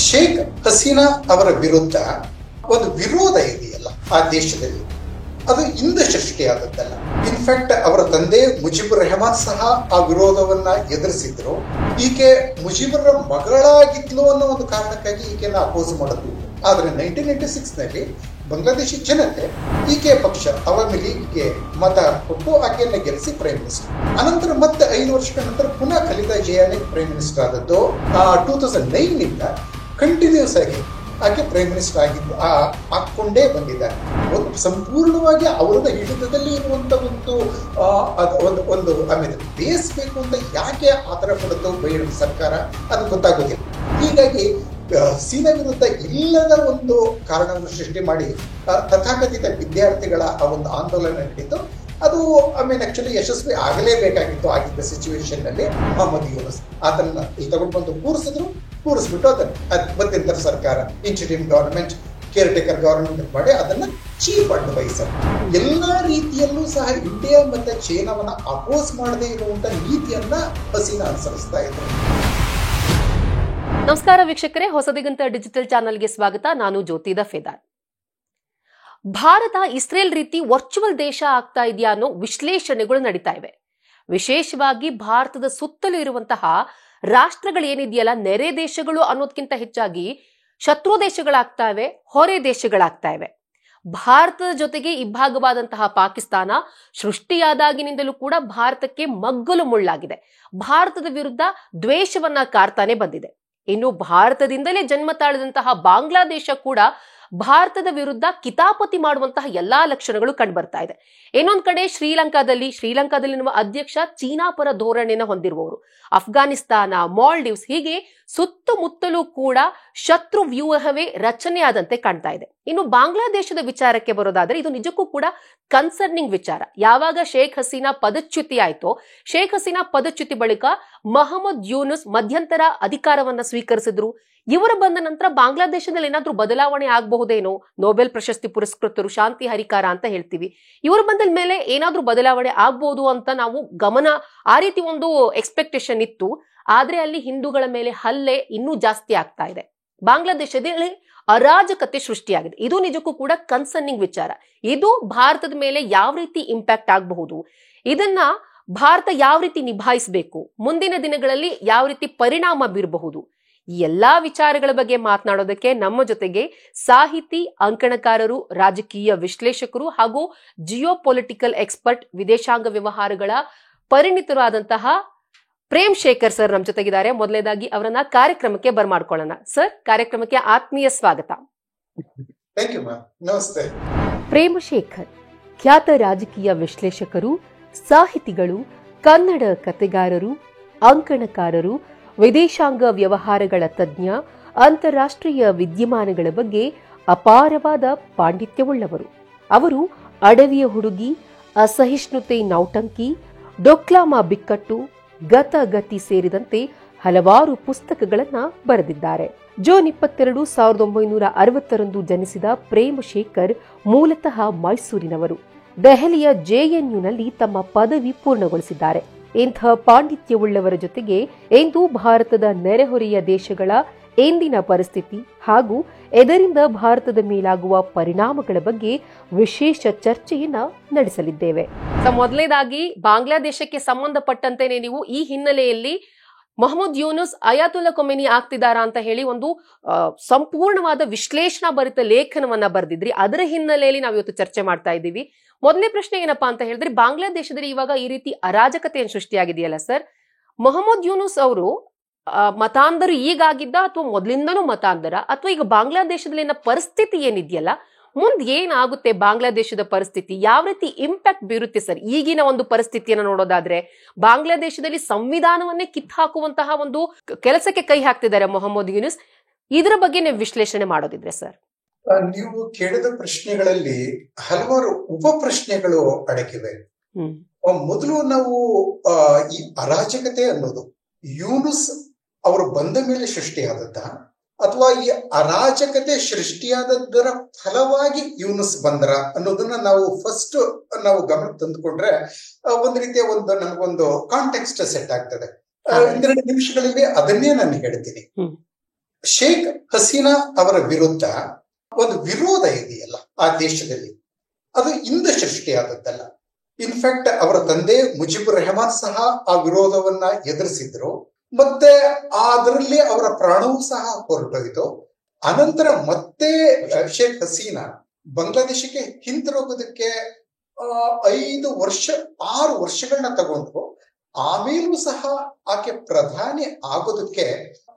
ಶೇಖ್ ಹಸೀನಾ ಅವರ ವಿರುದ್ಧ ಒಂದು ವಿರೋಧ ಇದೆಯಲ್ಲ ಆ ದೇಶದಲ್ಲಿ, ಅದು ಇಂದು ಸೃಷ್ಟಿಯಾದದ್ದಲ್ಲ. ಇನ್ಫ್ಯಾಕ್ಟ್ ಅವರ ತಂದೆ ಮುಜಿಬುರ್ ರೆಹಮಾನ್ ಸಹ ಆ ವಿರೋಧವನ್ನ ಎದುರಿಸಿದ್ರು. ಈಕೆ ಮುಜಿಬುರ ಮಗಳಾಗಿದ್ಲು ಅನ್ನೋ ಒಂದು ಕಾರಣಕ್ಕಾಗಿ ಈಕೆನ ಅಪೋಸ್ ಮಾಡಿದ್ರು. ಆದ್ರೆ 1996 ನಲ್ಲಿ ಬಾಂಗ್ಲಾದೇಶಿ ಜನತೆ ಈಕೆ ಪಕ್ಷ ಅವಾಮಿ ಲೀಗ್ಗೆ ಮತ ಕೊಟ್ಟು ಆಕೆಯನ್ನ ಗೆಲ್ಲಿಸಿ ಪ್ರೈಮ್ ಮಿನಿಸ್ಟರ್. ಅನಂತರ ಮತ್ತೆ 5 ವರ್ಷಗಳ ನಂತರ ಪುನಃ ಖಲೀದಾ ಜಿಯಾನೇ ಪ್ರೈಮ್ ಮಿನಿಸ್ಟರ್ ಆದದ್ದು. 2009 ನಿಂದ ಕಂಟಿನ್ಯೂಸ್ ಆಗಿ ಆಕೆ ಪ್ರೈಮ್ ಮಿನಿಸ್ಟರ್ ಹಾಕೊಂಡೇ ಬಂದಿದ್ದಾರೆ. ಒಂದು ಸಂಪೂರ್ಣವಾಗಿ ಅವರದ ಹಿಡಿತದಲ್ಲಿ ಇರುವಂತ ಒಂದು ಆಮೇಲೆ ಬೇಯಿಸಬೇಕು ಅಂತ ಯಾಕೆ ಆತರ ಕೊಡುತ್ತೋ ಬೈಡನ್ ಸರ್ಕಾರ ಅದು ಗೊತ್ತಾಗೋದಿಲ್ಲ. ಹೀಗಾಗಿ ಸೀನಾ ವಿರುದ್ಧ ಇಲ್ಲದ ಒಂದು ಕಾರಣವನ್ನು ಸೃಷ್ಟಿ ಮಾಡಿ ತಥಾಕಥಿತ ವಿದ್ಯಾರ್ಥಿಗಳ ಆ ಒಂದು ಆಂದೋಲನ ನಡೀತು. ಅದು ಆಮೇಲೆ ಆಕ್ಚುಲಿ ಯಶಸ್ವಿ ಆಗಲೇಬೇಕಾಗಿತ್ತು. ಆಗಿದ್ದ ಸಿಚುವೇಶನ್ ನಲ್ಲಿ ಮೊಹಮ್ಮದ್ ಯೂನುಸ್ ಅದನ್ನ ಇಲ್ಲಿ ತಗೊಂಡು ಬಂದು ಕೂರಿಸ್ಬಿಟ್ಟು ಅದನ್ನ ಮಧ್ಯಂತರ ಸರ್ಕಾರ interim government care taker government ಮಾಡಿ ಅದನ್ನ ಚೀಫ್ ಅಡ್ವೈಸರ್ ಎಲ್ಲಾ ರೀತಿಯಲ್ಲೂ ಸಹ ಇಂಡಿಯಾ ಮತ್ತೆ ಚೈನಾವನ್ನ ಅಪೋಸ್ ಮಾಡದೇ ಇರುವಂತ ನೀತಿಯನ್ನ ಹಸೀನಾ ಅನುಸರಿಸ್ತಾ ಇದ್ರು. ನಮಸ್ಕಾರ ವೀಕ್ಷಕರೇ, ಹೊಸದಿಗಂತ ಡಿಜಿಟಲ್ ಚಾನೆಲ್ಗೆ ಸ್ವಾಗತ. ನಾನು ಜ್ಯೋತಿ ದಫೇದಾರ್. ಭಾರತ ಇಸ್ರೇಲ್ ರೀತಿ ವರ್ಚುವಲ್ ದೇಶ ಆಗ್ತಾ ಇದೆಯಾ ಅನ್ನೋ ವಿಶ್ಲೇಷಣೆಗಳು ನಡೀತಾ ಇವೆ. ವಿಶೇಷವಾಗಿ ಭಾರತದ ಸುತ್ತಲೂ ಇರುವಂತಹ ರಾಷ್ಟ್ರಗಳೇನಿದೆಯಲ್ಲ, ನೆರೆ ದೇಶಗಳು ಅನ್ನೋದಕ್ಕಿಂತ ಹೆಚ್ಚಾಗಿ ಶತ್ರು ದೇಶಗಳಾಗ್ತಾ ಇವೆ, ಹೊರೆ ದೇಶಗಳಾಗ್ತಾ ಇವೆ. ಭಾರತದ ಜೊತೆಗೆ ಇಬ್ಬಾಗವಾದಂತಹ ಪಾಕಿಸ್ತಾನ ಸೃಷ್ಟಿಯಾದಾಗಿನಿಂದಲೂ ಕೂಡ ಭಾರತಕ್ಕೆ ಮಗ್ಗಲು ಮುಳ್ಳಾಗಿದೆ. ಭಾರತದ ವಿರುದ್ಧ ದ್ವೇಷವನ್ನ ಕಾರ್ತಾನೆ ಬಂದಿದೆ. ಇನ್ನು ಭಾರತದಿಂದಲೇ ಜನ್ಮ ತಾಳಿದಂತಹ ಬಾಂಗ್ಲಾದೇಶ ಕೂಡ ಭಾರತದ ವಿರುದ್ಧ ಕಿತಾಪತಿ ಮಾಡುವಂತಹ ಎಲ್ಲಾ ಲಕ್ಷಣಗಳು ಕಂಡುಬರ್ತಾ ಇದೆ. ಇನ್ನೊಂದ್ ಕಡೆ ಶ್ರೀಲಂಕಾದಲ್ಲಿ ನಮ್ಮ ಅಧ್ಯಕ್ಷ ಚೀನಾ ಪರ ಧೋರಣೆಯನ್ನು ಹೊಂದಿರುವವರು, ಅಫ್ಘಾನಿಸ್ತಾನ, ಮಾಲ್ಡೀವ್ಸ್ ಹೀಗೆ ಸುತ್ತಮುತ್ತಲೂ ಕೂಡ ಶತ್ರು ವ್ಯೂಹವೇ ರಚನೆಯಾದಂತೆ ಕಾಣ್ತಾ ಇದೆ. ಇನ್ನು ಬಾಂಗ್ಲಾದೇಶದ ವಿಚಾರಕ್ಕೆ ಬರೋದಾದ್ರೆ ಇದು ನಿಜಕ್ಕೂ ಕೂಡ ಕನ್ಸರ್ನಿಂಗ್ ವಿಚಾರ. ಯಾವಾಗ ಶೇಖ್ ಹಸೀನಾ ಪದಚ್ಯುತಿ ಆಯ್ತೋ, ಶೇಖ್ ಹಸೀನಾ ಪದಚ್ಯುತಿ ಬಳಿಕ ಮೊಹಮ್ಮದ್ ಯೂನುಸ್ ಮಧ್ಯಂತರ ಅಧಿಕಾರವನ್ನ ಸ್ವೀಕರಿಸಿದ್ರು. ಇವರು ಬಂದ ನಂತರ ಬಾಂಗ್ಲಾದೇಶದಲ್ಲಿ ಏನಾದ್ರೂ ಬದಲಾವಣೆ ಆಗಬಹುದೇನೋ, ನೊಬೆಲ್ ಪ್ರಶಸ್ತಿ ಪುರಸ್ಕೃತರು, ಶಾಂತಿ ಹರಿಕಾರ ಅಂತ ಹೇಳ್ತೀವಿ, ಇವರು ಬಂದ ಮೇಲೆ ಏನಾದ್ರೂ ಬದಲಾವಣೆ ಆಗ್ಬಹುದು ಅಂತ ನಾವು ಆ ರೀತಿ ಒಂದು ಎಕ್ಸ್ಪೆಕ್ಟೇಷನ್ ಇತ್ತು. ಆದ್ರೆ ಅಲ್ಲಿ ಹಿಂದೂಗಳ ಮೇಲೆ ಹಲ್ಲೆ ಇನ್ನೂ ಜಾಸ್ತಿ ಆಗ್ತಾ ಇದೆ. ಬಾಂಗ್ಲಾದೇಶದಲ್ಲಿ ಅರಾಜಕತೆ ಸೃಷ್ಟಿಯಾಗಿದೆ. ಇದು ನಿಜಕ್ಕೂ ಕೂಡ ಕನ್ಸರ್ನಿಂಗ್ ವಿಚಾರ. ಇದು ಭಾರತದ ಮೇಲೆ ಯಾವ ರೀತಿ ಇಂಪ್ಯಾಕ್ಟ್ ಆಗಬಹುದು, ಇದನ್ನ ಭಾರತ ಯಾವ ರೀತಿ ನಿಭಾಯಿಸಬೇಕು, ಮುಂದಿನ ದಿನಗಳಲ್ಲಿ ಯಾವ ರೀತಿ ಪರಿಣಾಮ ಬೀರಬಹುದು, ಈ ಎಲ್ಲಾ ವಿಚಾರಗಳ ಬಗ್ಗೆ ಮಾತನಾಡೋದಕ್ಕೆ ನಮ್ಮ ಜೊತೆಗೆ ಸಾಹಿತಿ, ಅಂಕಣಕಾರರು, ರಾಜಕೀಯ ವಿಶ್ಲೇಷಕರು ಹಾಗೂ ಜಿಯೋ ಪೊಲಿಟಿಕಲ್ ಎಕ್ಸ್ಪರ್ಟ್, ವಿದೇಶಾಂಗ ವ್ಯವಹಾರಗಳ ಪರಿಣಿತರಾದಂತಹ ಪ್ರೇಮ್ ಶೇಖರ್ ಸರ್ ನಮ್ಮ ಜೊತೆಗಿದ್ದಾರೆ. ಮೊದಲನೇದಾಗಿ ಅವರನ್ನ ಕಾರ್ಯಕ್ರಮಕ್ಕೆ ಬರ್ಮಾಡ್ಕೊಳ್ಳೋಣ. ಸರ್, ಕಾರ್ಯಕ್ರಮಕ್ಕೆ ಆತ್ಮೀಯ ಸ್ವಾಗತ. ನಮಸ್ತೆ. ಪ್ರೇಮ್ ಶೇಖರ್ ಖ್ಯಾತ ರಾಜಕೀಯ ವಿಶ್ಲೇಷಕರು, ಸಾಹಿತಿಗಳು, ಕನ್ನಡ ಕಥೆಗಾರರು, ಅಂಕಣಕಾರರು, ವಿದೇಶಾಂಗ ವ್ಯವಹಾರಗಳ ತಜ್ಞ, ಅಂತಾರಾಷ್ಟ್ರೀಯ ವಿದ್ಯಮಾನಗಳ ಬಗ್ಗೆ ಅಪಾರವಾದ ಪಾಂಡಿತ್ಯವುಳ್ಳವರು. ಅವರು ಅಡವಿಯ ಹುಡುಗಿ, ಅಸಹಿಷ್ಣುತೆ ನೌಟಂಕಿ, ಡೊಕ್ಲಾಮ ಬಿಕ್ಕಟ್ಟು, ಗತಿ ಸೇರಿದಂತೆ ಹಲವಾರು ಪುಸ್ತಕಗಳನ್ನ ಬರೆದಿದ್ದಾರೆ. ಜೂನ್ 22, 1960 ಜನಿಸಿದ ಪ್ರೇಮ್ ಶೇಖರ್ ಮೂಲತಃ ಮೈಸೂರಿನವರು. ದೆಹಲಿಯ ಜೆಎನ್ಯುನಲ್ಲಿ ತಮ್ಮ ಪದವಿ ಪೂರ್ಣಗೊಳಿಸಿದ್ದಾರೆ. ಇಂಥ ಪಾಂಡಿತ್ಯವುಳ್ಳವರ ಜೊತೆಗೆ ಇಂದು ಭಾರತದ ನೆರೆಹೊರೆಯ ದೇಶಗಳ ಇಂದಿನ ಪರಿಸ್ಥಿತಿ ಹಾಗೂ ಇದರಿಂದ ಭಾರತದ ಮೇಲಾಗುವ ಪರಿಣಾಮಗಳ ಬಗ್ಗೆ ವಿಶೇಷ ಚರ್ಚೆಯನ್ನ ನಡೆಸಲಿದ್ದೇವೆ. ಮೊದಲನೇದಾಗಿ ಬಾಂಗ್ಲಾದೇಶಕ್ಕೆ ಸಂಬಂಧಪಟ್ಟಂತೆನೆ ನೀವು ಈ ಹಿನ್ನೆಲೆಯಲ್ಲಿ ಮೊಹಮ್ಮದ್ ಯೂನುಸ್ ಅಯಾತುಲ್ಲಾ ಖೊಮೇನಿ ಆಗ್ತಿದ್ದಾರಾ ಅಂತ ಹೇಳಿ ಒಂದು ಸಂಪೂರ್ಣವಾದ ವಿಶ್ಲೇಷಣಾ ಭರಿತ ಲೇಖನವನ್ನ ಬರೆದಿದ್ರಿ. ಅದರ ಹಿನ್ನೆಲೆಯಲ್ಲಿ ನಾವು ಇವತ್ತು ಚರ್ಚೆ ಮಾಡ್ತಾ ಇದ್ದೀವಿ. ಮೊದಲನೇ ಪ್ರಶ್ನೆ ಏನಪ್ಪಾ ಅಂತ ಹೇಳಿದ್ರೆ, ಬಾಂಗ್ಲಾದೇಶದಲ್ಲಿ ಇವಾಗ ಈ ರೀತಿ ಅರಾಜಕತೆಯನ್ನು ಸೃಷ್ಟಿಯಾಗಿದೆಯಲ್ಲ ಸರ್, ಮೊಹಮ್ಮದ್ ಯೂನುಸ್ ಅವರು ಮತಾಂಧರು ಈಗಾಗಿದ್ದ ಅಥವಾ ಮೊದಲಿಂದನೂ ಮತಾಂಧರ, ಅಥವಾ ಈಗ ಬಾಂಗ್ಲಾದೇಶದಲ್ಲಿ ಪರಿಸ್ಥಿತಿ ಏನಿದೆಯಲ್ಲ, ಮುಂದೆ ಏನಾಗುತ್ತೆ ಬಾಂಗ್ಲಾದೇಶದ ಪರಿಸ್ಥಿತಿ, ಯಾವ ರೀತಿ ಇಂಪ್ಯಾಕ್ಟ್ ಬೀರುತ್ತೆ ಸರ್? ಈಗಿನ ಒಂದು ಪರಿಸ್ಥಿತಿಯನ್ನು ನೋಡೋದಾದ್ರೆ ಬಾಂಗ್ಲಾದೇಶದಲ್ಲಿ ಸಂವಿಧಾನವನ್ನೇ ಕಿತ್ತು ಹಾಕುವಂತಹ ಒಂದು ಕೆಲಸಕ್ಕೆ ಕೈ ಹಾಕ್ತಿದ್ದಾರೆ ಮೊಹಮ್ಮದ್ ಯೂನುಸ್. ಇದರ ಬಗ್ಗೆ ನೀವು ವಿಶ್ಲೇಷಣೆ ಮಾಡೋದಿದ್ರೆ ಸರ್. ನೀವು ಕೇಳಿದ ಪ್ರಶ್ನೆಗಳಲ್ಲಿ ಹಲವಾರು ಉಪ ಪ್ರಶ್ನೆಗಳು ಅಡಗಿವೆ. ಮೊದಲು ನಾವು ಈ ಅರಾಜಕತೆ ಅನ್ನೋದು ಯೂನುಸ್ ಅವರು ಬಂದ ಮೇಲೆ ಸೃಷ್ಟಿಯಾದದ್ದ, ಅಥವಾ ಈ ಅರಾಜಕತೆ ಸೃಷ್ಟಿಯಾದದ್ದರ ಫಲವಾಗಿ ಯೂನುಸ್ ಬಂದ್ರ ಅನ್ನೋದನ್ನ ನಾವು ಫಸ್ಟ್ ಗಮನ ತಂದುಕೊಂಡ್ರೆ ಒಂದು ರೀತಿಯ ನಮಗೊಂದು ಕಾಂಟೆಕ್ಸ್ಟ್ ಸೆಟ್ ಆಗ್ತದೆ. 2 ನಿಮಿಷಗಳಲ್ಲಿ ಅದನ್ನೇ ನಾನು ಹೇಳ್ತೀನಿ. ಶೇಖ್ ಹಸೀನಾ ಅವರ ವಿರುದ್ಧ ಒಂದು ವಿರೋಧ ಇದೆಯಲ್ಲ ಆ ದೇಶದಲ್ಲಿ, ಅದು ಇಂದ ಸೃಷ್ಟಿಯಾದದ್ದಲ್ಲ. ಇನ್ಫ್ಯಾಕ್ಟ್ ಅವರ ತಂದೆ ಮುಜಿಬುರ್ ರೆಹಮಾನ್ ಸಹ ಆ ವಿರೋಧವನ್ನ ಎದುರಿಸಿದ್ರು. ಮತ್ತೆ ಅದರಲ್ಲಿ ಅವರ ಪ್ರಾಣವೂ ಸಹ ಹೊರಟೋಯ್ತು. ಅನಂತರ ಮತ್ತೆ ಶೇಖ್ ಹಸೀನಾ ಬಾಂಗ್ಲಾದೇಶಕ್ಕೆ ಹಿಂತಿರುಗೋದಕ್ಕೆ 6 ವರ್ಷಗಳನ್ನ ತಗೊಂಡ್ರು. ಆಮೇಲೂ ಸಹ ಆಕೆ ಪ್ರಧಾನಿ ಆಗೋದಕ್ಕೆ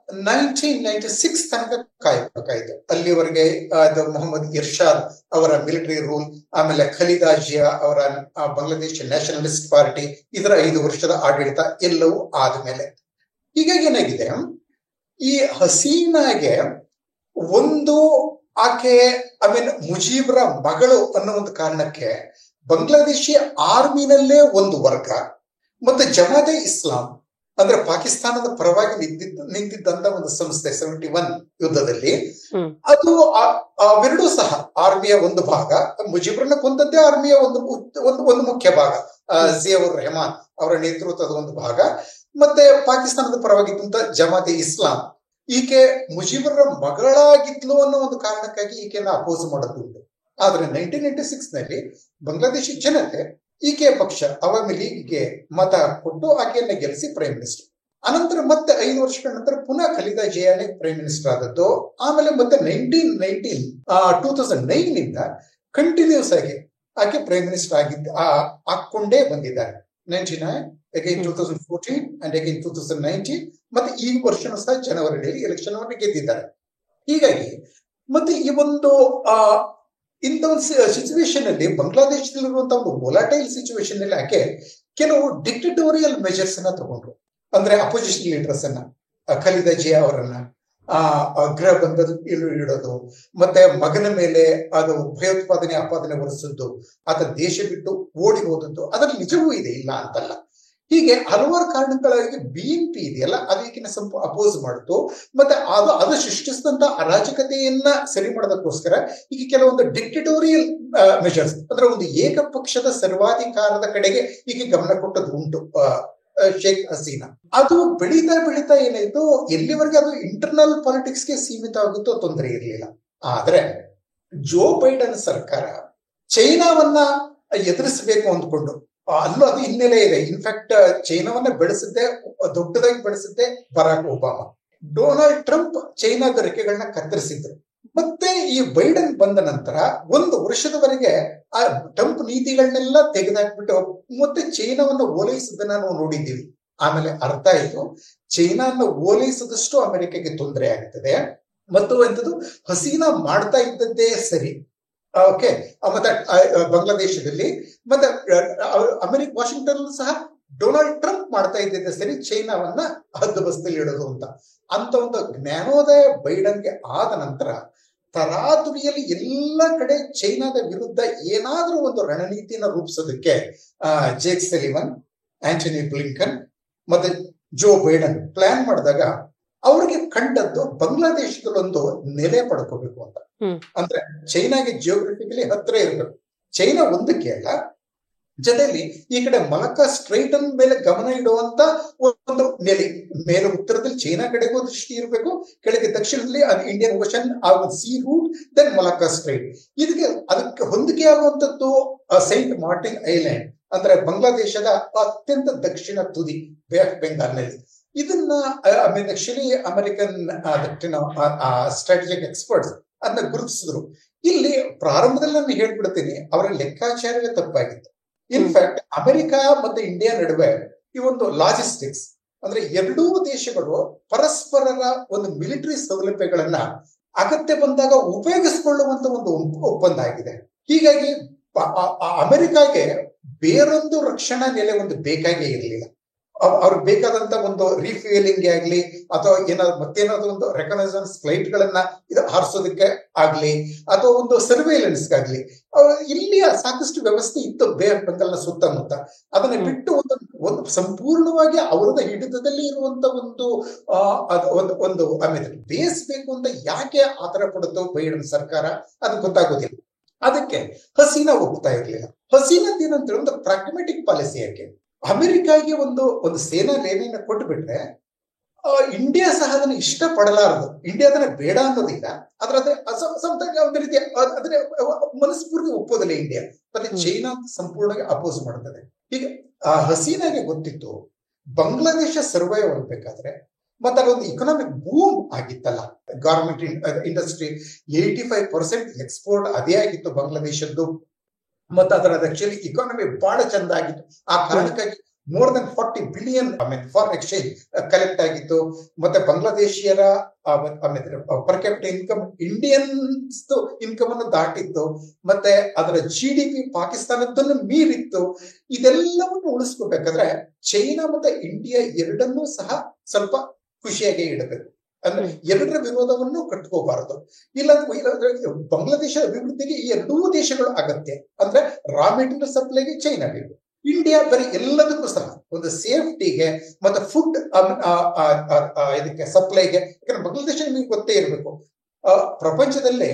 1996 ತನಕ ಕಾಯಬೇಕಾಯ್ತು. ಅಲ್ಲಿವರೆಗೆ ಮೊಹಮ್ಮದ್ ಇರ್ಷಾದ್ ಅವರ ಮಿಲಿಟರಿ ರೂಲ್, ಆಮೇಲೆ ಖಲೀದಾ ಜಿಯಾ ಅವರ ಬಾಂಗ್ಲಾದೇಶ ನ್ಯಾಷನಲಿಸ್ಟ್ ಪಾರ್ಟಿ, ಇದರ 5 ವರ್ಷದ ಆಡಳಿತ ಎಲ್ಲವೂ ಆದ್ಮೇಲೆ ಹೀಗಾಗಿ ಏನಾಗಿದೆ, ಈ ಹಸೀನಾಗೆ ಒಂದು ಆಕೆ ಮುಜೀಬ್ರ ಮಗಳು ಅನ್ನೋ ಒಂದು ಕಾರಣಕ್ಕೆ ಬಾಂಗ್ಲಾದೇಶಿ ಆರ್ಮಿನಲ್ಲೇ ಒಂದು ವರ್ಗ, ಮತ್ತೆ ಜಮಾತೆ ಇಸ್ಲಾಂ ಅಂದ್ರೆ ಪಾಕಿಸ್ತಾನದ ಪರವಾಗಿ ನಿಂತಿದ್ದಂತ ಒಂದು ಸಂಸ್ಥೆ 71 ಯುದ್ಧದಲ್ಲಿ, ಅದು ಅವೆರಡೂ ಸಹ ಆರ್ಮಿಯ ಒಂದು ಭಾಗ, ಮುಜೀಬ್ರನ್ನ ಕೊಂದದ್ದೇ ಆರ್ಮಿಯ ಒಂದು ಮುಖ್ಯ ಭಾಗ, ಜಿಯಾವುರ್ ರೆಹಮಾನ್ ಅವರ ನೇತೃತ್ವದ ಒಂದು ಭಾಗ, ಮತ್ತೆ ಪಾಕಿಸ್ತಾನದ ಪರವಾಗಿದ್ದಂತ ಜಮಾತೆ ಇಸ್ಲಾಂ. ಈಕೆ ಮುಜೀಬ್ರ ಮಗಳಾಗಿದ್ಲು ಅನ್ನೋ ಒಂದು ಕಾರಣಕ್ಕಾಗಿ ಈಕೆನ ಅಪೋಸ್ ಮಾಡೋದುಂಟು. ಆದ್ರೆ 1996 ನಲ್ಲಿ ಬಾಂಗ್ಲಾದೇಶಿ ಜನತೆ ಈಕೆಯ ಪಕ್ಷ ಅವಾಮಿ ಲೀಗ್ಗೆ ಮತ ಕೊಟ್ಟು ಆಕೆಯನ್ನ ಗೆಲ್ಲಿಸಿ ಪ್ರೈಮ್ ಮಿನಿಸ್ಟರ್. ಅನಂತರ ಮತ್ತೆ 5 ವರ್ಷಗಳ ನಂತರ ಪುನಃ ಖಲೀದಾ ಜಿಯಾನೇ ಪ್ರೈಮ್ ಮಿನಿಸ್ಟರ್ ಆದದ್ದು. ಆಮೇಲೆ ಮತ್ತೆ 2009 ನಿಂದ ಕಂಟಿನ್ಯೂಸ್ ಆಗಿ ಆಕೆ ಪ್ರೈಮ್ ಮಿನಿಸ್ಟರ್ ಹಾಕೊಂಡೇ ಬಂದಿದ್ದಾರೆ. 99, again 2014 and again 2019, ಮತ್ತೆ ಈ ವರ್ಷನೂ ಸಹ ಜನವರಿಯಲ್ಲಿ ಎಲೆಕ್ಷನ್ ಅನ್ನು ಗೆದ್ದಿದ್ದಾರೆ. ಹೀಗಾಗಿ ಮತ್ತೆ ಈ ಒಂದು ಇಂಥ ಒಂದು ಸಿಚುವೇಶನ್ ಅಲ್ಲಿ, ಬಾಂಗ್ಲಾದೇಶದಲ್ಲಿರುವಂತಹ ಒಂದು ವೊಲಾಟೈಲ್ ಸಿಚುವೇಶನ್ ಅಲ್ಲಿ ಆಕೆ ಕೆಲವು ಡಿಕ್ಟಟೋರಿಯಲ್ ಮೆಜರ್ಸ್ ಅನ್ನ ತಗೊಂಡ್ರು. ಅಂದ್ರೆ ಅಪೋಸಿಷನ್ ಲೀಡರ್ಸ್ ಅನ್ನ, ಖಲೀದಾ ಜಿಯಾ ಅವರನ್ನ ಗೃಹ ಬಂಧದ ಇಡೋದು, ಮತ್ತೆ ಮಗನ ಮೇಲೆ ಅದು ಭಯೋತ್ಪಾದನೆ ಆಪಾದನೆ ಹೊರಿಸಿದ್ದು, ಆತ ದೇಶ ಬಿಟ್ಟು ಓಡಿ ಹೋದದ್ದು, ಅದರಲ್ಲಿ ನಿಜವೂ ಇದೆ, ಇಲ್ಲ ಅಂತಲ್ಲ. ಹೀಗೆ ಹಲವಾರು ಕಾರಣಗಳಾಗಿ BNP ಇದೆಯಲ್ಲ, ಅದು ಈಗಿನ ಸ್ವಲ್ಪ ಅಪೋಸ್ ಮಾಡಿತು. ಮತ್ತೆ ಅದು ಸೃಷ್ಟಿಸಿದಂತ ಅರಾಜಕತೆಯನ್ನ ಸರಿ ಮಾಡೋದಕ್ಕೋಸ್ಕರ ಈಗ ಕೆಲವೊಂದು ಡಿಕ್ಟಟೋರಿಯಲ್ ಮೆಷರ್ಸ್, ಅಂದ್ರೆ ಒಂದು ಏಕಪಕ್ಷದ ಸರ್ವಾಧಿಕಾರದ ಕಡೆಗೆ ಈಗ ಗಮನ ಕೊಟ್ಟದ್ದು ಉಂಟು ಶೇಖ್ ಹಸೀನಾ. ಅದು ಬೆಳೀತಾ ಏನಾಯ್ತು, ಎಲ್ಲಿವರೆಗೆ ಅದು ಇಂಟರ್ನಲ್ ಪಾಲಿಟಿಕ್ಸ್ಗೆ ಸೀಮಿತ ಆಗುತ್ತೋ ತೊಂದರೆ ಇರಲಿಲ್ಲ. ಆದ್ರೆ ಜೋ ಬೈಡನ್ ಸರ್ಕಾರ ಚೈನಾವನ್ನ ಎದುರಿಸಬೇಕು ಅಂದ್ಕೊಂಡು, ಅಲ್ಲೂ ಅದು ಹಿನ್ನೆಲೆ ಇದೆ. ಇನ್ಫ್ಯಾಕ್ಟ್ ಚೈನಾವನ್ನ ದೊಡ್ಡದಾಗಿ ಬೆಳೆಸಿದ್ದೆ ಬರಾಕ್ ಒಬಾಮಾ. ಡೊನಾಲ್ಡ್ ಟ್ರಂಪ್ ಚೈನಾದ ರೆಕ್ಕೆಗಳನ್ನ ಕತ್ತರಿಸಿದ್ರು. ಮತ್ತೆ ಈ ಬೈಡನ್ ಬಂದ ನಂತರ 1 ವರ್ಷದವರೆಗೆ ಆ ಟ್ರಂಪ್ ನೀತಿಗಳನ್ನೆಲ್ಲ ತೆಗೆದಾಕ್ಬಿಟ್ಟು ಮತ್ತೆ ಚೈನಾವನ್ನು ಓಲೈಸಿದ್ದನ್ನ ನಾವು ನೋಡಿದ್ದೀವಿ. ಆಮೇಲೆ ಅರ್ಥ ಆಯ್ತು, ಚೈನಾನ ಓಲೈಸಿದಷ್ಟು ಅಮೆರಿಕಗೆ ತೊಂದರೆ ಆಗ್ತದೆ, ಮತ್ತು ಎಂಥದ್ದು ಹಸೀನಾ ಮಾಡ್ತಾ ಇದ್ದದ್ದೇ ಸರಿ. ಓಕೆ, ಮತ್ತೆ ಬಾಂಗ್ಲಾದೇಶದಲ್ಲಿ ಮತ್ತೆ ವಾಷಿಂಗ್ಟನ್ ಸಹ ಡೊನಾಲ್ಡ್ ಟ್ರಂಪ್ ಮಾಡ್ತಾ ಇದ್ದಿದ್ದೆ ಸರಿ, ಚೈನಾವನ್ನ ಹದ್ದುಬಸ್ತಿಯಲ್ಲಿ ಇಡೋದು ಅಂತ ಒಂದು ಜ್ಞಾನೋದಯ ಬೈಡನ್ಗೆ ಆದ ನಂತರ ತರಾತುರಿಯಲ್ಲಿ ಎಲ್ಲ ಕಡೆ ಚೈನಾದ ವಿರುದ್ಧ ಏನಾದ್ರೂ ಒಂದು ರಣನೀತಿಯನ್ನು ರೂಪಿಸೋದಕ್ಕೆ ಜೇಕ್ ಸಲಿವನ್, ಆಂಟನಿ ಬ್ಲಿಂಕನ್ ಮತ್ತೆ ಜೋ ಬೈಡನ್ ಪ್ಲಾನ್ ಮಾಡಿದಾಗ ಅವ್ರಿಗೆ ಕಂಡದ್ದು ಬಾಂಗ್ಲಾದೇಶದಲ್ಲಿ ಒಂದು ನೆಲೆ ಪಡ್ಕೋಬೇಕು ಅಂತ. ಅಂದ್ರೆ ಚೈನಾಗೆ ಜಿಯೋಗ್ರಫಿಕಲಿ ಹತ್ರ ಇರಬೇಕು. ಚೈನಾ ಒಂದಕ್ಕೆ ಅಲ್ಲ, ಜೊತೆಯಲ್ಲಿ ಈ ಕಡೆ ಮಲಕ್ಕಾ ಸ್ಟ್ರೈಟ್ ಮೇಲೆ ಗಮನ ಇಡುವಂತ ಒಂದು ನೆಲೆ. ಮೇಲೆ ಉತ್ತರದಲ್ಲಿ ಚೈನಾ ಕಡೆಗೂ ದೃಷ್ಟಿ ಇರಬೇಕು, ಕೆಳಗೆ ದಕ್ಷಿಣದಲ್ಲಿ ಇಂಡಿಯನ್ ಓಷನ್, ಆ ಒಂದು sea route, then Malacca strait. ಅದಕ್ಕೆ ಹೊಂದಿಕೆ ಆಗುವಂತದ್ದು ಸೈಂಟ್ ಮಾರ್ಟಿನ್ ಐಲ್ಯಾಂಡ್, ಅಂದ್ರೆ ಬಾಂಗ್ಲಾದೇಶದ ಅತ್ಯಂತ ದಕ್ಷಿಣ ತುದಿ, ಬೇ ಆಫ್ ಬೆಂಗಾಲ್ನಲ್ಲಿ. ಇದನ್ನ ಆಕ್ಚುಲಿ ಅಮೆರಿಕನ್ ಸ್ಟ್ರಾಟಜಿಕ್ ಎಕ್ಸ್ಪರ್ಟ್ಸ್ ಅದನ್ನ ಗುರುತಿಸಿದ್ರು. ಇಲ್ಲಿ ಪ್ರಾರಂಭದಲ್ಲಿ ನಾನು ಹೇಳ್ಬಿಡ್ತೀನಿ, ಅವರ ಲೆಕ್ಕಾಚಾರವೇ ತಪ್ಪಾಗಿತ್ತು. ಇನ್ಫ್ಯಾಕ್ಟ್ ಅಮೆರಿಕ ಮತ್ತೆ ಇಂಡಿಯಾ ನಡುವೆ ಈ ಒಂದು ಲಾಜಿಸ್ಟಿಕ್ಸ್, ಅಂದ್ರೆ ಎರಡೂ ದೇಶಗಳು ಪರಸ್ಪರರ ಒಂದು ಮಿಲಿಟರಿ ಸೌಲಭ್ಯಗಳನ್ನ ಅಗತ್ಯ ಬಂದಾಗ ಉಪಯೋಗಿಸಿಕೊಳ್ಳುವಂತ ಒಂದು ಒಪ್ಪಂದ ಆಗಿದೆ. ಹೀಗಾಗಿ ಅಮೆರಿಕಾಗೆ ಬೇರೊಂದು ರಕ್ಷಣಾ ನೆಲೆ ಒಂದು ಬೇಕಾಗೇ ಇರಲಿಲ್ಲ. ಅವ್ರಿಗೆ ಬೇಕಾದಂತ ಒಂದು ರೀಫ್ಯೂಯಲಿಂಗ್ ಆಗ್ಲಿ, ಅಥವಾ ಮತ್ತೇನಾದ್ರು ಒಂದು ರೆಕನೈಸನ್ಸ್ ಫ್ಲೈಟ್ ಗಳನ್ನ ಹಾರಿಸೋದಕ್ಕೆ ಆಗ್ಲಿ, ಅಥವಾ ಒಂದು ಸರ್ವೇಲೆನ್ಸ್ ಆಗ್ಲಿ, ಇಲ್ಲಿಯ ಸಾಕಷ್ಟು ವ್ಯವಸ್ಥೆ ಇತ್ತು ಬೇ ಆಫ್ ಬೆಂಗಾಲ್ನ ಸುತ್ತಮುತ್ತ. ಅದನ್ನ ಬಿಟ್ಟು ಒಂದು ಸಂಪೂರ್ಣವಾಗಿ ಅವರದ ಹಿಡಿತದಲ್ಲಿ ಇರುವಂತ ಒಂದು ಆಮೇಲೆ ಬೇಸ್ ಬೇಕು ಅಂತ ಯಾಕೆ ಆತರ ಪಡುತ್ತೋ ಬೈಡನ್ ಸರ್ಕಾರ, ಅದು ಗೊತ್ತಾಗೋದಿಲ್ಲ. ಅದಕ್ಕೆ ಹಸೀನಾ ಒಪ್ತಾ ಇರ್ಲಿಲ್ಲ. ಹಸೀನಾ ಏನಂತ ಒಂದು ಪ್ರಾಗ್ಮೆಟಿಕ್ ಪಾಲಿಸಿ. ಯಾಕೆ ಅಮೆರಿಕಾಗೆ ಒಂದು ಸೇನಾ ನೇನೆಯನ್ನು ಕೊಟ್ಟು ಬಿಟ್ರೆ ಇಂಡಿಯಾ ಸಹ ಅದನ್ನ ಇಷ್ಟಪಡಲಾರದು. ಇಂಡಿಯಾ ಅದನ್ನ ಬೇಡ ಅನ್ನೋದಿಲ್ಲ, ಆದ್ರೆ ಒಂದು ರೀತಿಯ ಅದನ್ನ ಮನಸ್ಫೂರ್ತಿ ಒಪ್ಪೋದಿಲ್ಲ ಇಂಡಿಯಾ. ಮತ್ತೆ ಚೈನಾ ಸಂಪೂರ್ಣವಾಗಿ ಅಪೋಸ್ ಮಾಡ್ತದೆ. ಈಗ ಹಸೀನಾಗೆ ಗೊತ್ತಿತ್ತು ಬಾಂಗ್ಲಾದೇಶ ಸರ್ವೈವ್ ಆಗ್ಬೇಕಾದ್ರೆ, ಮತ್ತೆ ಅದೊಂದು ಇಕನಾಮಿಕ್ ಬೂಮ್ ಆಗಿತ್ತಲ್ಲ, ಗಾರ್ಮೆಂಟ್ ಇಂಡಸ್ಟ್ರಿ 85% ಎಕ್ಸ್ಪೋರ್ಟ್ ಅದೇ ಆಗಿತ್ತು ಬಾಂಗ್ಲಾದೇಶದ್ದು. ಮತ್ತೆ ಅದರ ಆಕ್ಚುಲಿ ಇಕಾನಮಿ ಬಹಳ ಚಂದ ಆಗಿತ್ತು. ಆ ಕಾರಣಕ್ಕಾಗಿ more than 40 billion foreign exchange collect ಆಗಿತ್ತು. ಮತ್ತೆ ಬಾಂಗ್ಲಾದೇಶಿಯರ per capital income Indians income ಅನ್ನು ದಾಟಿತ್ತು. ಮತ್ತೆ ಅದರ GDP ಪಾಕಿಸ್ತಾನದನ್ನು ಮೀರಿತ್ತು. ಇದೆಲ್ಲವನ್ನು ಉಳಿಸ್ಕೋಬೇಕಾದ್ರೆ ಚೈನಾ ಮತ್ತೆ ಇಂಡಿಯಾ ಎರಡನ್ನೂ ಸಹ ಸ್ವಲ್ಪ ಖುಷಿಯಾಗಿ ಇಡಬೇಕು. ಅಂದ್ರೆ ಎರಡರ ವಿರೋಧವನ್ನು ಕಟ್ಕೋಬಾರದು. ಇಲ್ಲಾಂದ್ರೆ ಬಾಂಗ್ಲಾದೇಶ ಅಭಿವೃದ್ಧಿಗೆ ಈ ಎರಡೂ ದೇಶಗಳು ಅಗತ್ಯ. ಅಂದ್ರೆ ರಾ ಮೆಟೀರಿಯಲ್ ಸಪ್ಲೈಗೆ ಚೈನಾ ಬೇಕು, ಇಂಡಿಯಾ ಬರೀ ಎಲ್ಲದಕ್ಕೂ ಸಹ ಒಂದು ಸೇಫ್ಟಿಗೆ ಮತ್ತೆ ಫುಡ್ ಇದಕ್ಕೆ ಸಪ್ಲೈಗೆ. ಯಾಕಂದ್ರೆ ಬಾಂಗ್ಲಾದೇಶ ನಿಮಗೆ ಗೊತ್ತೇ ಇರಬೇಕು, ಪ್ರಪಂಚದಲ್ಲೇ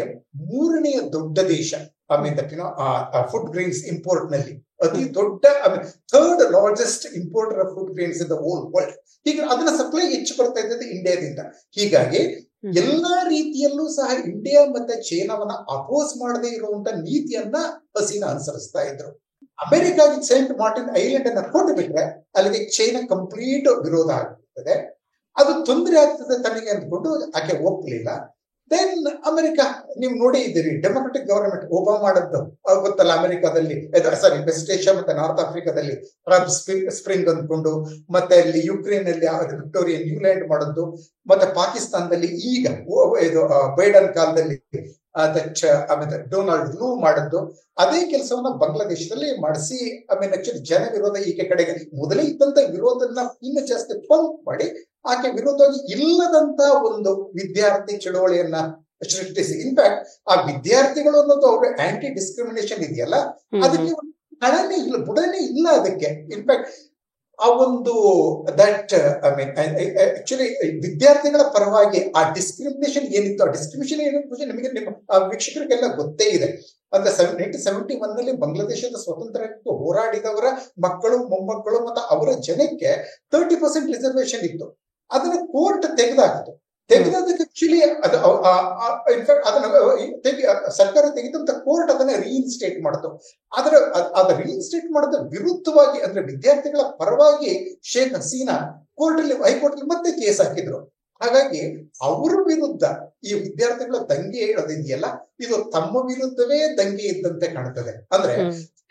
3ನೇ ದೊಡ್ಡ ದೇಶ. ಫುಡ್ ಗ್ರೈನ್ಸ್ ಇಂಪೋರ್ಟ್ ನಲ್ಲಿ ಅತಿ ದೊಡ್ಡ, 3rd largest importer of food grains in the whole world. ಹೀಗೆ ಅದನ್ನ ಸಪ್ಲೈ ಹೆಚ್ಚು ಬರ್ತಾ ಇದ್ದದ್ದು ಇಂಡಿಯಾದಿಂದ. ಹೀಗಾಗಿ ಎಲ್ಲಾ ರೀತಿಯಲ್ಲೂ ಸಹ ಇಂಡಿಯಾ ಮತ್ತೆ ಚೈನಾವನ್ನ ಅಪೋಸ್ ಮಾಡದೇ ಇರುವಂತ ನೀತಿಯನ್ನ ಹಸೀನಾ ಅನುಸರಿಸ್ತಾ ಇದ್ರು. ಅಮೆರಿಕಾಗೆ ಸೇಂಟ್ ಮಾರ್ಟಿನ್ ಐಲ್ಯಾಂಡ್ ಅನ್ನ ಕೊಟ್ಟು ಬಿಟ್ರೆ ಅಲ್ಲಿಗೆ ಚೈನಾ ಕಂಪ್ಲೀಟ್ ವಿರೋಧ ಆಗ್ಬಿಡ್ತದೆ. ಅದು ತೊಂದರೆ ಆಗ್ತದೆ ತನಗೆ ಅಂದ್ಕೊಂಡು ಆಕೆ ಒಪ್ಪಲಿಲ್ಲ. ದೆನ್ ಅಮೆರಿಕ, ನೀವು ನೋಡಿ ಇದ್ದೀರಿ, ಡೆಮೊಕ್ರೆಟಿಕ್ ಗವರ್ಮೆಂಟ್ ಒಬಾಮಾ ಮಾಡದ್ದು ಗೊತ್ತಲ್ಲ. ಅಮೆರಿಕಾದಲ್ಲಿ ವೆಸ್ಟ್ ಏಷ್ಯಾ ಮತ್ತೆ ನಾರ್ತ್ ಆಫ್ರಿಕಾದಲ್ಲಿ ಅರಬ್ ಸ್ಪ್ರಿಂಗ್ ಅಂದ್ಕೊಂಡು, ಮತ್ತೆ ಅಲ್ಲಿ ಯುಕ್ರೇನ್ ಅಲ್ಲಿ ವಿಕ್ಟೋರಿಯನ್ ನ್ಯೂಲ್ಯಾಂಡ್ ಮಾಡದ್ದು, ಮತ್ತೆ ಪಾಕಿಸ್ತಾನದಲ್ಲಿ ಈಗ ಇದು ಬೈಡನ್ ಕಾಲದಲ್ಲಿ ಆಮೇಲೆ ಡೊನಾಲ್ಡ್ ಲೂ ಮಾಡದ್ದು. ಅದೇ ಕೆಲಸವನ್ನ ಬಾಂಗ್ಲಾದೇಶದಲ್ಲಿ ಮಾಡಿಸಿ ಆಕ್ಚುಲಿ ಜನ ವಿರೋಧ ಈಕೆ ಕಡೆಗೆ ಮೊದಲೇ ಇದ್ದಂತ ವಿರೋಧನ ಇನ್ನು ಜಾಸ್ತಿ ಪಂಪ್ ಮಾಡಿ ಆಕೆ ವಿರೋಧವಾಗಿ ಇಲ್ಲದಂತ ಒಂದು ವಿದ್ಯಾರ್ಥಿ ಚಳವಳಿಯನ್ನ ಸೃಷ್ಟಿಸಿ. ಇನ್ಫ್ಯಾಕ್ಟ್ ಆ ವಿದ್ಯಾರ್ಥಿಗಳು ಅನ್ನೋದು ಅವ್ರ ಆಂಟಿ ಡಿಸ್ಕ್ರಿಮಿನೇಷನ್ ಇದೆಯಲ್ಲ, ಅದಕ್ಕೆ ಹಣನೇ ಇಲ್ಲ, ಬುಡನೇ ಇಲ್ಲ ಅದಕ್ಕೆ. ಇನ್ಫ್ಯಾಕ್ಟ್ ಆ ಒಂದು ದಟ್ ಆಕ್ಚುಲಿ ವಿದ್ಯಾರ್ಥಿಗಳ ಪರವಾಗಿ ಆ ಡಿಸ್ಕ್ರಿಮಿನೇಷನ್ ಏನಿತ್ತು, ಆ ಡಿಸ್ಕ್ರಿಮಿನೇಷನ್ ಏನಿತ್ತು ನಿಮಗೆ ನಿಮ್ಮ ವೀಕ್ಷಕರಿಗೆಲ್ಲ ಗೊತ್ತೇ ಇದೆ. ಅಂದ್ರೆ 1971 ನಲ್ಲಿ ಬಾಂಗ್ಲಾದೇಶದ ಸ್ವಾತಂತ್ರ್ಯಕ್ಕೆ ಹೋರಾಡಿದವರ ಮಕ್ಕಳು ಮೊಮ್ಮಕ್ಕಳು ಮತ್ತು ಅವರ ಜನಕ್ಕೆ 30% ರಿಸರ್ವೇಶನ್ ಇತ್ತು. ಅದನ್ನ ಕೋರ್ಟ್ ತೆಗೆದಾಕಿತು. ತೆಗೆದದಕ್ಕೆ ಆಕ್ಚುಲಿ ಸರ್ಕಾರ ತೆಗೆದಂತ ಕೋರ್ಟ್ ಅದನ್ನ ರೀಇನ್ಸ್ಟೇಟ್ ಮಾಡಿತು. ಅದ ರೀಇನ್ಸ್ಟೇಟ್ ಮಾಡದ ವಿರುದ್ಧವಾಗಿ, ಅಂದ್ರೆ ವಿದ್ಯಾರ್ಥಿಗಳ ಪರವಾಗಿ ಶೇಖ್ ಹಸೀನಾ ಹೈಕೋರ್ಟ್ ಅಲ್ಲಿ ಮತ್ತೆ ಕೇಸ್ ಹಾಕಿದ್ರು. ಹಾಗಾಗಿ ಅವರ ವಿರುದ್ಧ ಈ ವಿದ್ಯಾರ್ಥಿಗಳ ದಂಗೆ ಹೇಳೋದಿದೆಯಲ್ಲ, ಇದು ತಮ್ಮ ವಿರುದ್ಧವೇ ದಂಗೆ ಇದ್ದಂತೆ ಕಾಣ್ತದೆ. ಅಂದ್ರೆ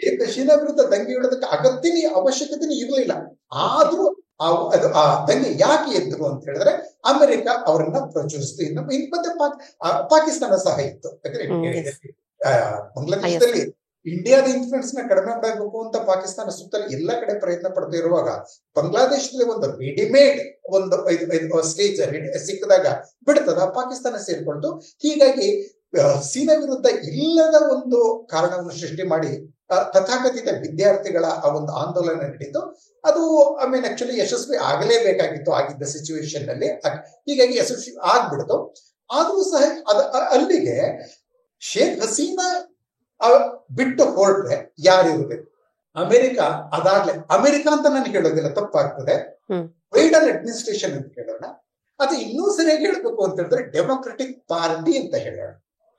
ಶೇಖ್ ಹಸೀನಾ ವಿರುದ್ಧ ದಂಗೆ ಹೇಳೋದಕ್ಕೆ ಅಗತ್ಯನೇ ಅವಶ್ಯಕತೆನೇ ಇರಲಿಲ್ಲ. ಆದ್ರೂ ಆ ದಂಗೆ ಯಾಕೆ ಎದ್ರು ಅಂತ ಹೇಳಿದ್ರೆ ಅಮೆರಿಕ ಅವರನ್ನ ಪ್ರಚೋದಿಸಿತು. ಇನ್ನು ಮತ್ತೆ ಪಾಕಿಸ್ತಾನ ಸಹ ಇತ್ತು. ಬಾಂಗ್ಲಾದೇಶದಲ್ಲಿ ಇಂಡಿಯಾದ ಇನ್ಫ್ಲೂಯೆನ್ಸ್ ನ ಕಡಿಮೆ ಮಾಡಬೇಕು ಅಂತ ಪಾಕಿಸ್ತಾನ ಸುತ್ತಲೂ ಎಲ್ಲ ಕಡೆ ಪ್ರಯತ್ನ ಪಡ್ತಾ ಇರುವಾಗ ಬಾಂಗ್ಲಾದೇಶದಲ್ಲಿ ಒಂದು ರೆಡಿಮೇಡ್ ಒಂದು ಸ್ಟೇಜ್ ಸಿಕ್ಕಿದಾಗ ಬಿಡ್ತದ, ಪಾಕಿಸ್ತಾನ ಸೇರ್ಕೊಳ್ತು. ಹೀಗಾಗಿ ಹಸೀನಾ ವಿರುದ್ಧ ಇಲ್ಲದ ಒಂದು ಕಾರಣವನ್ನು ಸೃಷ್ಟಿ ಮಾಡಿ ತಥಾಕಥಿತ ವಿದ್ಯಾರ್ಥಿಗಳ ಆ ಒಂದು ಆಂದೋಲನ ನಡೀತು. ಅದು ಆಕ್ಚುಲಿ ಯಶಸ್ವಿ ಆಗಲೇಬೇಕಾಗಿತ್ತು ಆಗಿದ್ದ ಸಿಚುವೇಶನ್ ನಲ್ಲಿ. ಹೀಗಾಗಿ ಯಶಸ್ವಿ ಆಗ್ಬಿಡ್ತು. ಆದ್ರೂ ಸಹ ಅಲ್ಲಿಗೆ ಶೇಖ್ ಹಸೀನಾ ಬಿಟ್ಟು ಹೊರಟ್ರೆ ಯಾರಿರ್ಬೇಕು? ಅಮೆರಿಕ. ಅದಾಗ್ಲೆ ಅಮೆರಿಕ ಅಂತ ನಾನು ಹೇಳೋದಿಲ್ಲ, ತಪ್ಪಾಗ್ತದೆ. ಬೈಡನ್ ಅಡ್ಮಿನಿಸ್ಟ್ರೇಷನ್ ಅಂತ ಹೇಳೋಣ, ಅದು ಇನ್ನೂ ಸರಿಯಾಗಿ ಹೇಳ್ಬೇಕು ಅಂತ ಹೇಳಿದ್ರೆ ಡೆಮೊಕ್ರೆಟಿಕ್ ಪಾರ್ಟಿ ಅಂತ ಹೇಳೋಣ,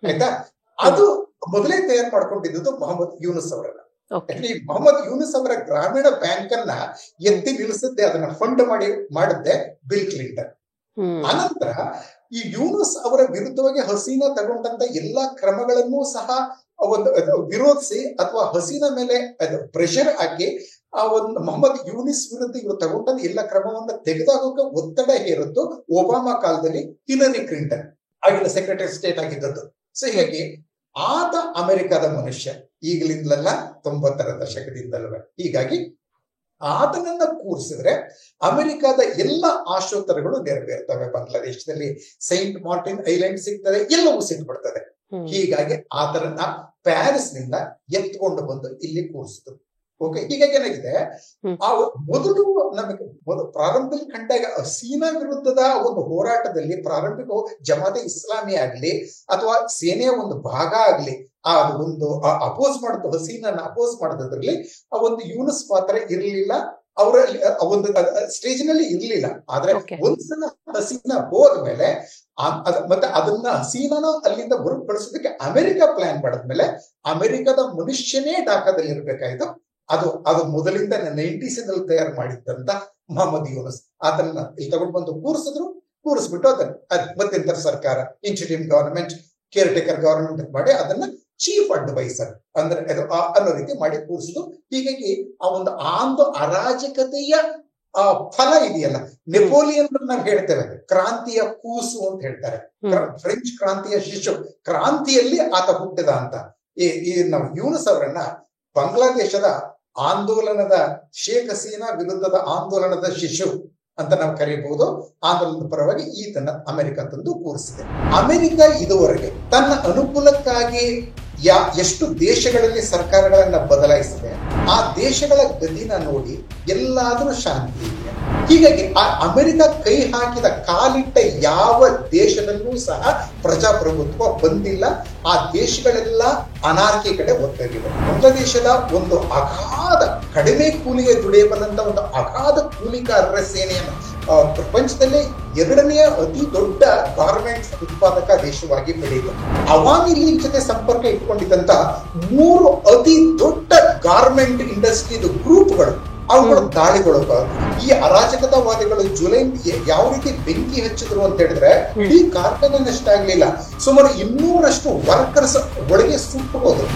ಆಯ್ತಾ? ಅದು ಮೊದಲೇ ತಯಾರು ಮಾಡ್ಕೊಂಡಿದ್ದು ಮೊಹಮ್ಮದ್ ಯೂನುಸ್ ಅವರನ್ನ. ಮೊಹಮ್ಮದ್ ಯೂನುಸ್ ಅವರ ಗ್ರಾಮೀಣ ಬ್ಯಾಂಕ್ ಅನ್ನ ಎತ್ತಿ ನಿಲ್ಲಿಸಿದ್ದೆ, ಅದನ್ನ ಫಂಡ್ ಮಾಡಿದ್ದೆ ಬಿಲ್ ಕ್ಲಿಂಟನ್. ಅನಂತರ ಈ ಯೂನುಸ್ ಅವರ ವಿರುದ್ಧವಾಗಿ ಹಸೀನಾ ತಗೊಂಡಂತ ಎಲ್ಲಾ ಕ್ರಮಗಳನ್ನೂ ಸಹ ಒಂದು ವಿರೋಧಿಸಿ ಅಥವಾ ಹಸೀನಾ ಮೇಲೆ ಪ್ರೆಷರ್ ಹಾಕಿ ಆ ಒಂದು ಮೊಹಮ್ಮದ್ ಯೂನಿಸ್ ವಿರುದ್ಧ ಇವರು ತಗೊಂಡ ಎಲ್ಲ ಕ್ರಮವನ್ನ ತೆಗೆದಾಕೋಕೆ ಒತ್ತಡ ಹೇರಿದ್ದು ಒಬಾಮಾ ಕಾಲದಲ್ಲಿ ಹಿಲರಿ ಕ್ಲಿಂಟನ್ ಆಗಿನ ಸೆಕ್ರೆಟರಿ ಸ್ಟೇಟ್ ಆಗಿದ್ದದ್ದು. ಸೊ ಹೀಗಾಗಿ ಆತ ಅಮೆರಿಕದ ಮನುಷ್ಯ, ಈಗಲಿಂದಲಲ್ಲ 90ರ ದಶಕದಿಂದಲೇ. ಹೀಗಾಗಿ ಆತನನ್ನ ಕೂರಿಸಿದ್ರೆ ಅಮೆರಿಕದ ಎಲ್ಲ ಆಶೋತ್ತರಗಳು ನೆರವೇರ್ತವೆ. ಬಾಂಗ್ಲಾದೇಶದಲ್ಲಿ ಸೈಂಟ್ ಮಾರ್ಟಿನ್ ಐಲ್ಯಾಂಡ್ ಸಿಗ್ತದೆ, ಎಲ್ಲವೂ ಸಿಗ್ಬಿಡ್ತದೆ. ಹೀಗಾಗಿ ಆತನನ್ನ ಪ್ಯಾರಿಸ್ ನಿಂದ ಎತ್ಕೊಂಡು ಬಂದು ಇಲ್ಲಿ ಕೂರಿಸಿತು. ಓಕೆ, ಹೀಗಾಗಿ ಏನಾಗಿದೆ, ಆ ಮೊದಲು ನಮಗೆ ಪ್ರಾರಂಭದಲ್ಲಿ ಕಂಡಾಗ ಹಸೀನಾ ವಿರುದ್ಧದ ಒಂದು ಹೋರಾಟದಲ್ಲಿ ಪ್ರಾರಂಭಿಕ ಜಮಾತೆ ಇಸ್ಲಾಮಿ ಆಗ್ಲಿ ಅಥವಾ ಸೇನೆಯ ಒಂದು ಭಾಗ ಆಗ್ಲಿ ಆ ಒಂದು ಅಪೋಸ್ ಮಾಡುದು, ಹಸೀನನ್ನ ಅಪೋಸ್ ಮಾಡೋದ್ರಲ್ಲಿ ಆ ಒಂದು ಯೂನುಸ್ ಪಾತ್ರ ಇರಲಿಲ್ಲ. ಅವರಲ್ಲಿ ಒಂದು ಸ್ಟೇಜ್ ನಲ್ಲಿ ಇರ್ಲಿಲ್ಲ. ಆದ್ರೆ ಒಂದ್ಸಲ ಹಸೀನಾ ಹೋದ್ಮೇಲೆ ಮತ್ತೆ ಅದನ್ನ ಹಸೀನಾನ ಅಲ್ಲಿಂದ ಹೊರಪಡಿಸೋದಕ್ಕೆ ಅಮೆರಿಕ ಪ್ಲಾನ್ ಮಾಡಿದ್ಮೇಲೆ ಅಮೆರಿಕದ ಮನುಷ್ಯನೇ ಢಾಕಾದಲ್ಲಿ ಇರ್ಬೇಕಾಯ್ತು. ಅದು ಮೊದಲಿಂದ 90s ತಯಾರು ಮಾಡಿದ್ದಂತ ಮೊಹಮ್ಮದ್ ಯೂನುಸ್ ಅದನ್ನ ಇಲ್ಲಿ ತಗೊಂಡು ಬಂದು ಕೂರಿಸ್ಬಿಟ್ಟು ಅದನ್ನ ಮತ್ತೆಂತರ ಸರ್ಕಾರ interim government care taker government ಮಾಡಿ ಅದನ್ನ ಚೀಫ್ ಅಡ್ವೈಸರ್ ಅಂದ್ರೆ ಅನ್ನೋ ರೀತಿ ಮಾಡಿ ಕೂರಿಸಿದ್ರು. ಹೀಗಾಗಿ ಆ ಒಂದು ಅರಾಜಕತೆಯ ಫಲ ಇದೆಯಲ್ಲ, ನೆಪೋಲಿಯನ್ ನಾವು ಹೇಳ್ತೇವೆ ಕ್ರಾಂತಿಯ ಕೂಸು ಅಂತ ಹೇಳ್ತಾರೆ, ಫ್ರೆಂಚ್ ಕ್ರಾಂತಿಯ ಶಿಶು, ಕ್ರಾಂತಿಯಲ್ಲಿ ಆತ ಹುಟ್ಟಿದ ಅಂತ. ಈ ನಾವು ಯೂನುಸ್ ಅವರನ್ನ ಬಾಂಗ್ಲಾದೇಶದ ಆಂದೋಲನದ ಶೇಖ್ ಹಸೀನಾ ವಿರುದ್ಧದ ಆಂದೋಲನದ ಶಿಶು ಅಂತ ನಾವು ಕರೀಬಹುದು. ಆಂದೋಲನದ ಪರವಾಗಿ ಈತನ ಅಮೆರಿಕ ತಂದು ಕೂರಿಸಿದೆ. ಅಮೆರಿಕ ಇದುವರೆಗೆ ತನ್ನ ಅನುಕೂಲಕ್ಕಾಗಿ ಎಷ್ಟು ದೇಶಗಳಲ್ಲಿ ಸರ್ಕಾರಗಳನ್ನ ಬದಲಾಯಿಸಿದೆ, ಆ ದೇಶಗಳ ಗತಿನ ನೋಡಿ ಎಲ್ಲಾದ್ರೂ ಶಾಂತಿ ಇದೆ. ಹೀಗಾಗಿ ಆ ಅಮೆರಿಕ ಕೈ ಹಾಕಿದ ಕಾಲಿಟ್ಟ ಯಾವ ದೇಶದಲ್ಲೂ ಸಹ ಪ್ರಜಾಪ್ರಭುತ್ವ ಬಂದಿಲ್ಲ. ಆ ದೇಶಗಳೆಲ್ಲ ಅನಾರ್ಕಿ ಕಡೆ ಒತ್ತಗಿವೆ. ಬಾಂಗ್ಲಾದೇಶದ ಒಂದು ಅಗಾಧ ಕಡಿಮೆ ಕೂಲಿಗೆ ದುಡಿಯಬಲ್ಲಂತ ಒಂದು ಅಗಾಧ ಕೂಲಿಕಾರರ ಸೇನೆಯನ್ನು ಪ್ರಪಂಚದಲ್ಲೇ 2ನೇ ಅತಿ ದೊಡ್ಡ ಗಾರ್ಮೆಂಟ್ಸ್ ಉತ್ಪಾದಕ ದೇಶವಾಗಿ ಬೆಳೆಯಿತು. ಅವಾಮಿ ಲೀಗ್ ಜೊತೆ ಸಂಪರ್ಕ ಇಟ್ಕೊಂಡಿದ್ದಂತ 3 ಅತಿ ದೊಡ್ಡ ಗಾರ್ಮೆಂಟ್ ಇಂಡಸ್ಟ್ರಿ ಗ್ರೂಪ್ಗಳು ಅವುಗಳು ದಾಳಿಗಳು. ಈ ಅರಾಜಕತಾವಾದಿಗಳು ಜುಲೈ ಯಾವ ರೀತಿ ಬೆಂಕಿ ಹಚ್ಚಿದ್ರು ಅಂತ ಹೇಳಿದ್ರೆ ಇಡೀ ಕಾರ್ಖಾನೆ ನಷ್ಟ ಆಗ್ಲಿಲ್ಲ, ಸುಮಾರು 200ರಷ್ಟು ವರ್ಕರ್ಸ್ ಒಳಗೆ ಸುಟ್ಟು ಹೋದ್ರು.